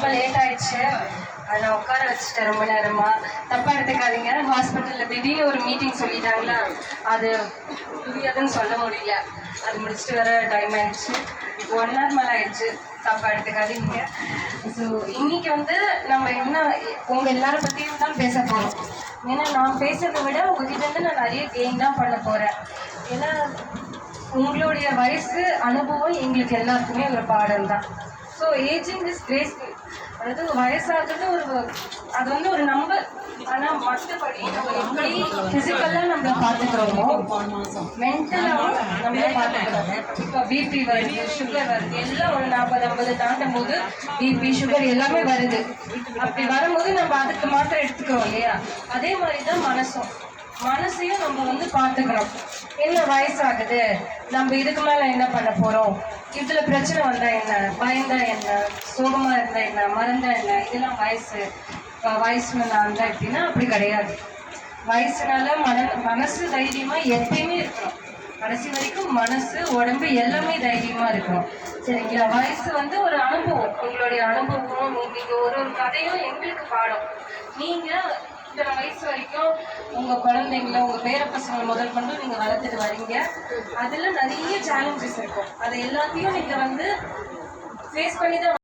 ரொம்ப லேட் ஆயிடுச்சு. நான் உட்கார வச்சுட்டேன் ரொம்ப நேரமா. தப்பா எடுத்துக்காதீங்க. ஹாஸ்பிட்டல்ல திடீர்னு ஒரு மீட்டிங் சொல்லிட்டாங்களா, அது புரியாதுன்னு சொல்ல முடியல. அது முடிச்சுட்டு வர டைம் ஆயிடுச்சு. 1 hour மேலே ஆயிடுச்சு. தப்பா எடுத்துக்காதீங்க. ஸோ இன்னைக்கு வந்து நம்ம என்ன உங்க எல்லாரும் பத்தியும் தான் பேச போறோம். ஏன்னா நான் பேசுறதை விட உங்ககிட்ட இருந்து நான் நிறைய கெயின் தான் பண்ண போறேன். ஏன்னா உங்களுடைய வயசு அனுபவம் எங்களுக்கு எல்லாருக்குமே ஒரு பாடம் தான். So ageing is graceful. அதாவது வயசாகிறது அது வந்து ஒரு நம்பர். ஆனால் மற்றபடி நம்ம எப்படி ஃபிசிக்கலாக நம்ம பார்த்துக்கிறோமோ மென்டலாகவும் நம்மளே பார்த்துக்கிறோம். இப்போ பிபி வருது, சுகர் வருது, எல்லாம் ஒரு 40-50 தாண்டும் போது பிபி சுகர் எல்லாமே வருது. அப்படி வரும்போது நம்ம அதுக்கு மாத்திரம் எடுத்துக்கிறோம் இல்லையா? அதே மாதிரி தான் மனசையும் நம்ம வந்து பார்த்துக்கிறோம். என்ன வயசாகுது, நம்ம இதுக்கு மேலே என்ன பண்ண போகிறோம், இதில் பிரச்சனை வந்தால் என்ன, பயந்தா என்ன, சோகமாக இருந்தால் என்ன, மறந்தா என்ன, இதெல்லாம் வயசுல நான் இருந்தால் எப்படின்னா அப்படி கிடையாது. வயசுனால மனசு தைரியமாக எப்பயுமே இருக்கணும். கடைசி வரைக்கும் மனசு உடம்பு எல்லாமே தைரியமாக இருக்கணும். சரிங்களா? வயசு வந்து ஒரு அனுபவம். உங்களுடைய அனுபவம், நீங்கள் ஒரு கதையும் எங்களுக்கு பாடம். நீங்கள் இத்தனை வயசு வரைக்கும் உங்க குழந்தைங்கள உங்க பேர பசங்க முதல் கொண்டு நீங்க வளர்த்துட்டு வரீங்க. அதுல நிறைய சேலஞ்சஸ் இருக்கும். அதை எல்லாத்தையும் நீங்க வந்து ஃபேஸ் பண்ணி தான்